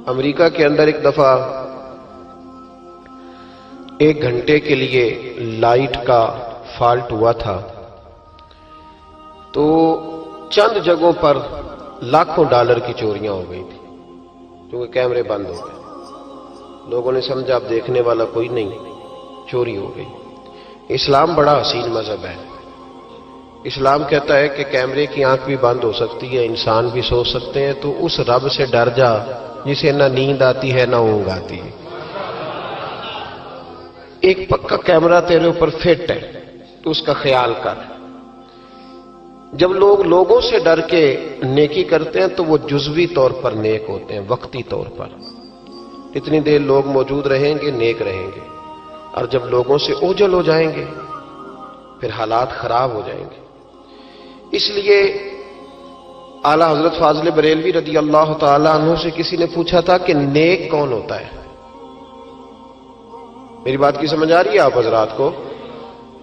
امریکہ کے اندر ایک دفعہ 1 گھنٹے کے لیے لائٹ کا فالٹ ہوا تھا، تو چند جگہوں پر لاکھوں ڈالر کی چوریاں ہو گئی تھی کیونکہ کیمرے بند ہو گئے۔ لوگوں نے سمجھا اب دیکھنے والا کوئی نہیں، چوری ہو گئی۔ اسلام بڑا حسین مذہب ہے۔ اسلام کہتا ہے کہ کیمرے کی آنکھ بھی بند ہو سکتی ہے، انسان بھی سو سکتے ہیں، تو اس رب سے ڈر جا جسے نہ نیند آتی ہے نہ اونگ آتی ہے۔ ایک پکا کیمرہ تیرے اوپر فٹ ہے تو اس کا خیال کر۔ جب لوگ لوگوں سے ڈر کے نیکی کرتے ہیں تو وہ جزوی طور پر نیک ہوتے ہیں، وقتی طور پر۔ اتنی دیر لوگ موجود رہیں گے، نیک رہیں گے، اور جب لوگوں سے اوجھل ہو جائیں گے پھر حالات خراب ہو جائیں گے۔ اس لیے اعلیٰ حضرت فاضل بریلوی رضی اللہ تعالی عنہ سے کسی نے پوچھا تھا کہ نیک کون ہوتا ہے؟ میری بات کی سمجھ آ رہی ہے آپ حضرات کو؟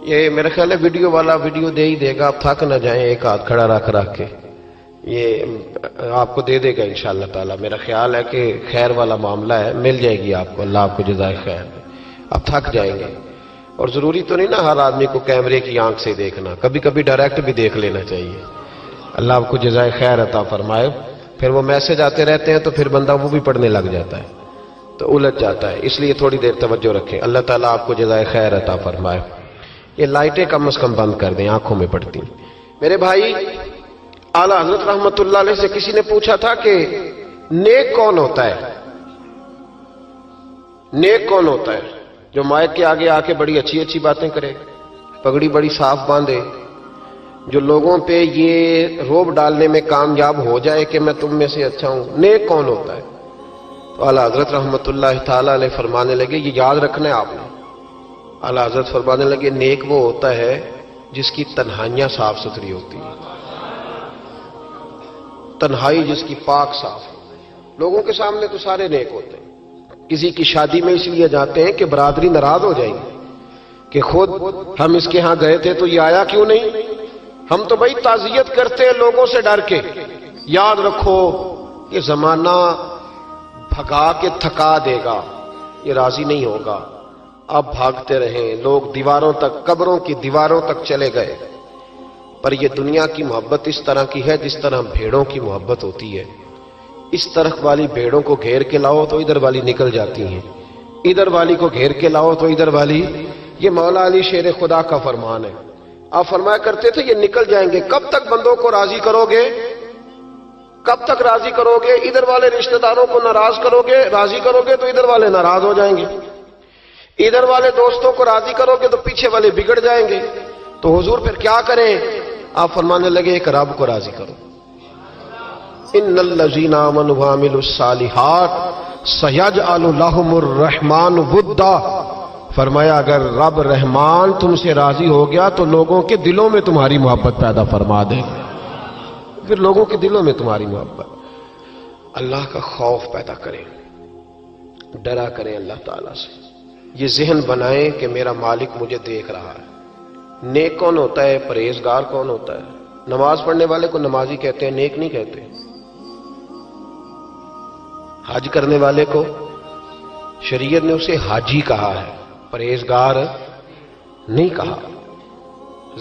یہ میرا خیال ہے ویڈیو والا ویڈیو دے ہی دے گا، آپ تھک نہ جائیں، ایک ہاتھ کھڑا رکھ کے یہ آپ کو دے دے گا انشاءاللہ تعالی۔ میرا خیال ہے کہ خیر والا معاملہ ہے، مل جائے گی آپ کو، اللہ آپ کو جزائے خیر۔ آپ تھک جائیں گے، اور ضروری تو نہیں نا ہر آدمی کو کیمرے کی آنکھ سے دیکھنا، کبھی کبھی ڈائریکٹ بھی دیکھ لینا چاہیے۔ اللہ آپ کو جزائے خیر عطا فرمائے۔ پھر وہ میسج آتے رہتے ہیں تو پھر بندہ وہ بھی پڑھنے لگ جاتا ہے تو الجھ جاتا ہے، اس لیے تھوڑی دیر توجہ رکھیں۔ اللہ تعالیٰ آپ کو جزائے خیر عطا فرمائے۔ یہ لائٹیں کم از کم بند کر دیں، آنکھوں میں پڑتی۔ میرے بھائی، اعلیٰ حضرت رحمت اللہ علیہ سے کسی نے پوچھا تھا کہ نیک کون ہوتا ہے؟ نیک کون ہوتا ہے؟ جو مائک کے آگے آ کے بڑی اچھی اچھی باتیں کرے، پگڑی بڑی صاف باندھے، جو لوگوں پہ یہ روب ڈالنے میں کامیاب ہو جائے کہ میں تم میں سے اچھا ہوں۔ نیک کون ہوتا ہے؟ تو اعلیٰ حضرت رحمت اللہ تعالی علیہ فرمانے لگے، یہ یاد رکھنا ہے آپ نے۔ اعلیٰ حضرت فرمانے لگے، نیک وہ ہوتا ہے جس کی تنہائیاں صاف ستھری ہوتی ہیں، تنہائی جس کی پاک صاف۔ لوگوں کے سامنے تو سارے نیک ہوتے ہیں، کسی کی شادی میں اس لیے جاتے ہیں کہ برادری ناراض ہو جائے گی کہ خود ہم اس کے ہاں گئے تھے تو یہ آیا کیوں نہیں؟ ہم تو بھائی تعزیت کرتے ہیں لوگوں سے ڈر کے۔ یاد رکھو یہ زمانہ بھگا کے تھکا دے گا، یہ راضی نہیں ہوگا۔ اب بھاگتے رہیں، لوگ دیواروں تک، قبروں کی دیواروں تک چلے گئے، پر یہ دنیا کی محبت اس طرح کی ہے جس طرح بھیڑوں کی محبت ہوتی ہے۔ اس طرف والی بھیڑوں کو گھیر کے لاؤ تو ادھر والی نکل جاتی ہیں، ادھر والی کو گھیر کے لاؤ تو ادھر والی۔ یہ مولا علی شیر خدا کا فرمان ہے۔ آپ فرمایا کرتے تھے یہ نکل جائیں گے۔ کب تک بندوں کو راضی کرو گے؟ کب تک راضی کرو گے؟ ادھر والے رشتہ داروں کو ناراض کرو گے، راضی کرو گے تو ادھر والے ناراض ہو جائیں گے، ادھر والے دوستوں کو راضی کرو گے تو پیچھے والے بگڑ جائیں گے۔ تو حضور پھر کیا کریں؟ آپ فرمانے لگے ایک رب کو راضی کرو۔ ان الذین آمنوا وعملوا الصالحات سیجعل لهم الرحمن ودا۔ فرمایا اگر رب رحمان تم سے راضی ہو گیا تو لوگوں کے دلوں میں تمہاری محبت پیدا فرما دے گا، پھر لوگوں کے دلوں میں تمہاری محبت۔ اللہ کا خوف پیدا کریں، ڈرا کریں اللہ تعالیٰ سے، یہ ذہن بنائیں کہ میرا مالک مجھے دیکھ رہا ہے۔ نیک کون ہوتا ہے؟ پرہیزگار کون ہوتا ہے؟ نماز پڑھنے والے کو نمازی کہتے ہیں، نیک نہیں کہتے۔ حج کرنے والے کو شریعت نے اسے حاجی کہا ہے، پرہیزگار نہیں کہا۔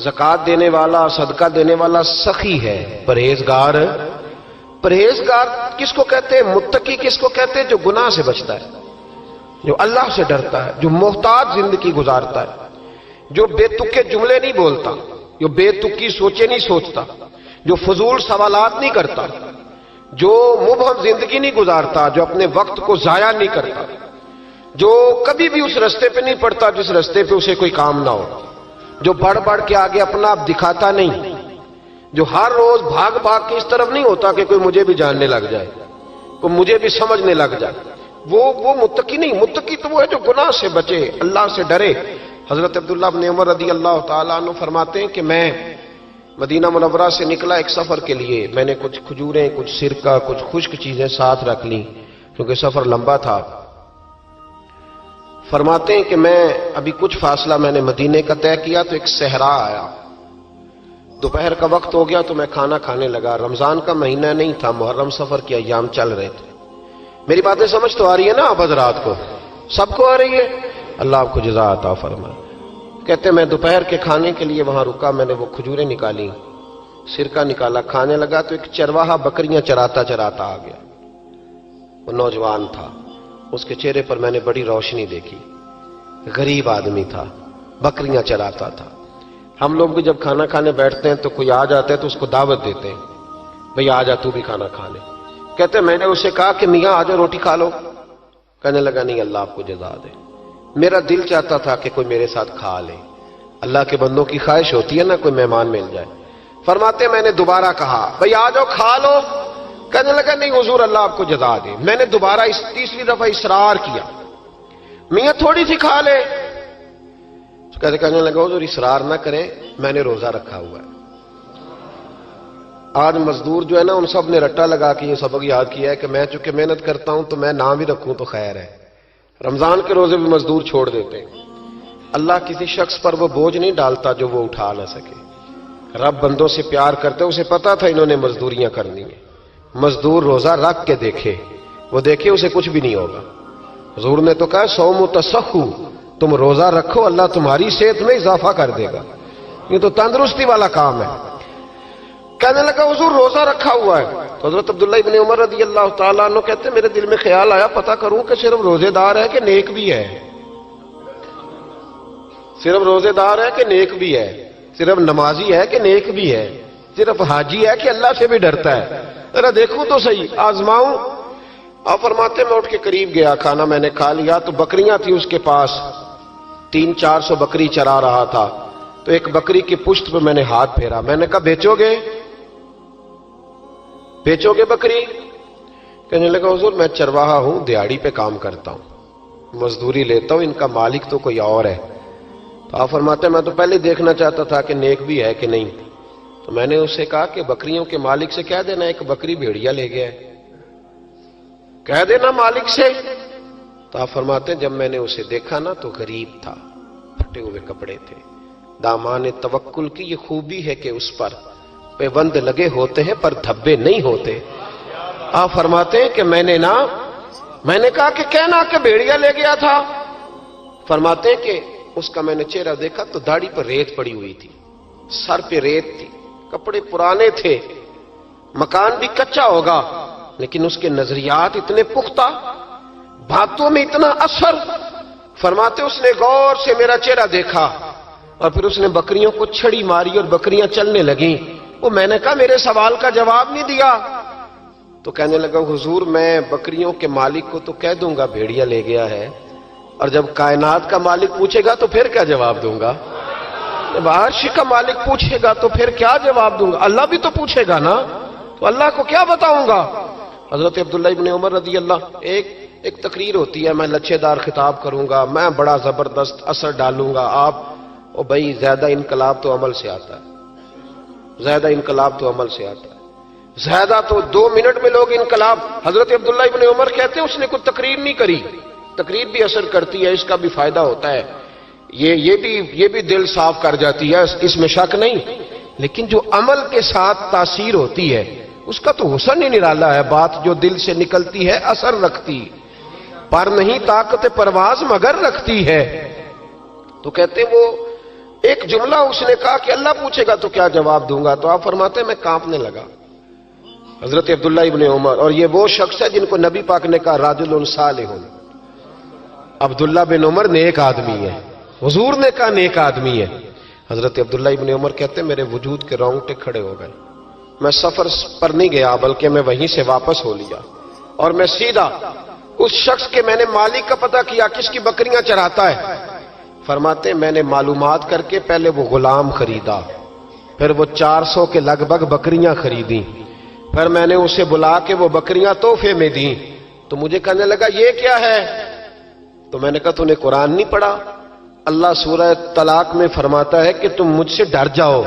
زکوٰۃ دینے والا، صدقہ دینے والا سخی ہے، پرہیزگار۔ پرہیزگار کس کو کہتے ہیں؟ متقی کس کو کہتے ہیں؟ جو گناہ سے بچتا ہے، جو اللہ سے ڈرتا ہے، جو محتاط زندگی گزارتا ہے، جو بے تکے جملے نہیں بولتا، جو بے تکی سوچے نہیں سوچتا، جو فضول سوالات نہیں کرتا، جو مبہم زندگی نہیں گزارتا، جو اپنے وقت کو ضائع نہیں کرتا، جو کبھی بھی اس رستے پہ نہیں پڑتا جس رستے پہ اسے کوئی کام نہ ہو، جو بڑھ بڑھ کے آگے اپنا آپ دکھاتا نہیں، جو ہر روز بھاگ بھاگ کے اس طرف نہیں ہوتا کہ کوئی مجھے بھی جاننے لگ جائے، کوئی مجھے بھی سمجھنے لگ جائے، وہ متقی نہیں۔ متقی تو وہ ہے جو گناہ سے بچے، اللہ سے ڈرے۔ حضرت عبداللہ بن عمر رضی اللہ تعالیٰ عنہ فرماتے ہیں کہ میں مدینہ منورہ سے نکلا ایک سفر کے لیے، میں نے کچھ کھجوریں، کچھ سرکہ، کچھ خشک چیزیں ساتھ رکھ لیں کیونکہ سفر لمبا تھا۔ فرماتے ہیں کہ میں ابھی کچھ فاصلہ میں نے مدینے کا طے کیا تو ایک صحرا آیا، دوپہر کا وقت ہو گیا تو میں کھانا کھانے لگا۔ رمضان کا مہینہ نہیں تھا، محرم سفر کے ایام چل رہے تھے۔ میری باتیں سمجھ تو آ رہی ہے نا آپ حضرات کو؟ سب کو آ رہی ہے؟ اللہ آپ کو جزا عطا فرمائے۔ کہتے میں دوپہر کے کھانے کے لیے وہاں رکا، میں نے وہ کھجوریں نکالی، سرکہ نکالا، کھانے لگا تو ایک چرواہا بکریاں چراتا چراتا آ گیا۔ وہ نوجوان تھا، اس کے چہرے پر میں نے بڑی روشنی دیکھی، غریب آدمی تھا، بکریاں چراتا تھا۔ ہم لوگ بھی جب کھانا کھانے بیٹھتے ہیں تو کوئی آ جاتا ہے تو اس کو دعوت دیتے ہیں، بھئی آ جا تو بھی کھانا کھا لے۔ کہتے میں نے اسے کہا کہ میاں آ جا روٹی کھا لو۔ کہنے لگا نہیں، اللہ آپ کو جزا دے، میرا دل چاہتا تھا کہ کوئی میرے ساتھ کھا لے۔ اللہ کے بندوں کی خواہش ہوتی ہے نا کوئی مہمان مل جائے۔ فرماتے میں نے دوبارہ کہا بھئی آ جاؤ کھا لو۔ کہنے لگا نہیں حضور اللہ آپ کو جزا دے۔ میں نے دوبارہ تیسری دفعہ اصرار کیا، میاں تھوڑی سی کھا لے۔ کہنے لگا حضور اصرار نہ کریں، میں نے روزہ رکھا ہوا ہے۔ آج مزدور جو ہے نا ان سب نے رٹا لگا کے یہ سبق یاد کیا ہے کہ میں چونکہ محنت کرتا ہوں تو میں نہ بھی رکھوں تو خیر ہے۔ رمضان کے روزے بھی مزدور چھوڑ دیتے ہیں۔ اللہ کسی شخص پر وہ بوجھ نہیں ڈالتا جو وہ اٹھا نہ سکے۔ رب بندوں سے پیار کرتے، اسے پتا تھا انہوں نے مزدوریاں کرنی ہیں۔ مزدور روزہ رکھ کے دیکھے، وہ دیکھے اسے کچھ بھی نہیں ہوگا۔ حضور نے تو کہا صوم تصحو، تم روزہ رکھو اللہ تمہاری صحت میں اضافہ کر دے گا، یہ تو تندرستی والا کام ہے۔ کہنے لگا حضور روزہ رکھا ہوا ہے۔ تو حضرت عبداللہ ابن عمر رضی اللہ تعالیٰ عنہ کہتے میرے دل میں خیال آیا پتہ کروں کہ صرف روزے دار ہے کہ نیک بھی ہے، صرف روزے دار ہے کہ نیک بھی ہے، صرف نمازی ہے کہ نیک بھی ہے، صرف حاجی ہے کہ اللہ سے بھی ڈرتا ہے، ذرا دیکھوں تو صحیح، آزماؤں۔ آپ فرماتے میں اٹھ کے قریب گیا، کھانا میں نے کھا لیا تو بکریاں تھیں اس کے پاس، 300-400 بکری چرا رہا تھا۔ تو ایک بکری کی پشت پہ میں نے ہاتھ پھیرا، میں نے کہا بیچو گے بیچو گے بکری؟ کہنے لگا حضور میں چرواہا ہوں، دیہڑی پہ کام کرتا ہوں، مزدوری لیتا ہوں، ان کا مالک تو کوئی اور ہے۔ تو آپ فرماتے ہیں میں تو پہلے دیکھنا چاہتا تھا کہ نیک بھی ہے کہ نہیں۔ تو میں نے اس سے کہا کہ بکریوں کے مالک سے کہہ دینا ایک بکری بھیڑیا لے گیا ہے، کہہ دینا مالک سے۔ تو آپ فرماتے ہیں جب میں نے اسے دیکھا نا تو غریب تھا، پھٹے ہوئے کپڑے تھے۔ دامان توکل کی یہ خوبی ہے کہ اس پر پیوند لگے ہوتے ہیں پر دھبے نہیں ہوتے۔ آپ فرماتے ہیں کہ میں نے کہا کہ کہنا کہ بھیڑیا لے گیا تھا۔ فرماتے ہیں کہ اس کا میں نے چہرہ دیکھا تو داڑھی پر ریت پڑی ہوئی تھی، سر پہ ریت تھی، کپڑے پرانے تھے، مکان بھی کچا ہوگا لیکن اس کے نظریات اتنے پختہ، باتوں میں اتنا اثر۔ فرماتے اس نے غور سے میرا چہرہ دیکھا اور پھر اس نے بکریوں کو چھڑی ماری اور بکریاں چلنے لگیں۔ وہ میں نے کہا میرے سوال کا جواب نہیں دیا۔ تو کہنے لگا حضور میں بکریوں کے مالک کو تو کہہ دوں گا بھیڑیا لے گیا ہے، اور جب کائنات کا مالک پوچھے گا تو پھر کیا جواب دوں گا؟ جب عرش کا مالک پوچھے گا تو پھر کیا جواب دوں گا؟ اللہ بھی تو پوچھے گا نا، تو اللہ کو کیا بتاؤں گا؟ حضرت عبداللہ ابن عمر رضی اللہ، ایک تقریر ہوتی ہے، میں لچھے دار خطاب کروں گا، میں بڑا زبردست اثر ڈالوں گا، آپ او بھائی زیادہ انقلاب تو عمل سے آتا ہے، زیادہ انقلاب تو عمل سے آتا ہے، زیادہ تو 2 منٹ میں لوگ انقلاب۔ حضرت عبداللہ ابن عمر کہتے ہیں اس نے کوئی تقریر نہیں کری، تقریر بھی اثر کرتی ہے، اس کا بھی فائدہ ہوتا ہے، یہ بھی دل صاف کر جاتی ہے، اس میں شک نہیں، لیکن جو عمل کے ساتھ تاثیر ہوتی ہے اس کا تو حسن ہی نرالا ہے۔ بات جو دل سے نکلتی ہے اثر رکھتی، پر نہیں طاقت پرواز مگر رکھتی ہے۔ تو کہتے وہ ایک جملہ اس نے کہا کہ اللہ پوچھے گا تو کیا جواب دوں گا؟ تو آپ فرماتے ہیں میں کانپنے لگا۔ حضرت عبداللہ ابن عمر، اور یہ وہ شخص ہے جن کو نبی پاک نے کہا راجل صالح، عبداللہ بن عمر نیک آدمی ہے، حضور نے کہا نیک آدمی ہے۔ حضرت عبداللہ ابن عمر کہتے میرے وجود کے رونگٹے کھڑے ہو گئے، میں سفر پر نہیں گیا بلکہ میں وہیں سے واپس ہو لیا اور میں سیدھا اس شخص کے میں نے مالک کا پتہ کیا کس کی بکریاں چراتا ہے۔ فرماتے میں نے معلومات کر کے پہلے وہ غلام خریدا، پھر وہ 400 کے لگ بھگ بکریاں خریدیں، پھر میں نے اسے بلا کے وہ بکریاں تحفے میں دیں۔ تو مجھے کہنے لگا یہ کیا ہے؟ تو میں نے کہا تو نے قرآن نہیں پڑھا؟ اللہ سورہ طلاق میں فرماتا ہے کہ تم مجھ سے ڈر جاؤ،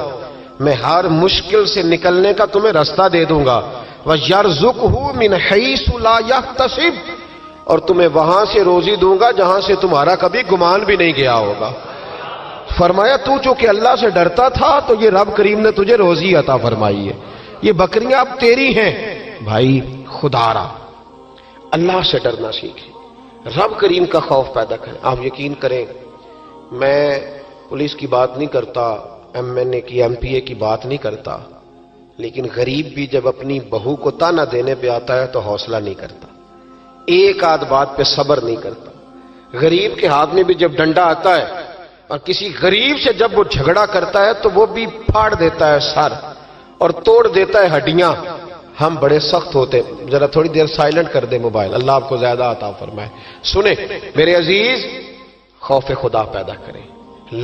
میں ہر مشکل سے نکلنے کا تمہیں راستہ دے دوں گا، وَيَرْزُقْهُ مِنْ حَيْثُ لَا يَحْتَسِبُ، اور تمہیں وہاں سے روزی دوں گا جہاں سے تمہارا کبھی گمان بھی نہیں گیا ہوگا۔ فرمایا تو چونکہ اللہ سے ڈرتا تھا تو یہ رب کریم نے تجھے روزی عطا فرمائی ہے، یہ بکریاں اب تیری ہیں۔ بھائی خدا را اللہ سے ڈرنا سیکھیں، رب کریم کا خوف پیدا کریں۔ آپ یقین کریں، میں پولیس کی بات نہیں کرتا، ایم این اے کی، ایم پی اے کی بات نہیں کرتا، لیکن غریب بھی جب اپنی بہو کو تانا دینے پہ آتا ہے تو حوصلہ نہیں کرتا، ایک آدھ بات پہ صبر نہیں کرتا۔ غریب کے ہاتھ میں بھی جب ڈنڈا آتا ہے اور کسی غریب سے جب وہ جھگڑا کرتا ہے تو وہ بھی پھاڑ دیتا ہے سر اور توڑ دیتا ہے ہڈیاں۔ ہم بڑے سخت ہوتے ہیں۔ ذرا تھوڑی دیر سائلنٹ کر دے موبائل، اللہ آپ کو زیادہ عطا فرمائے۔ سنیں میرے عزیز، خوف خدا پیدا کریں،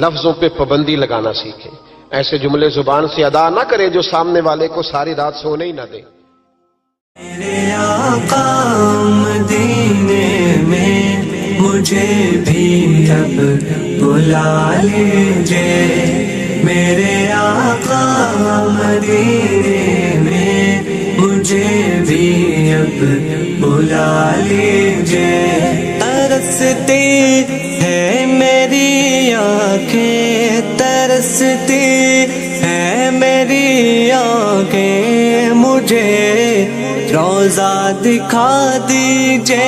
لفظوں پہ پابندی لگانا سیکھیں، ایسے جملے زبان سے ادا نہ کریں جو سامنے والے کو ساری رات سونے ہی نہ دیں۔ میرے آقا مدینے میں مجھے بھی اب بلا لیجئے، میرے آقا مدینے میں مجھے بھی اب بلا لیجئے۔ ترستی ہے میری آنکھیں، ترستی ہے میری آنکھیں، مجھے روضہ دکھا دیجئے،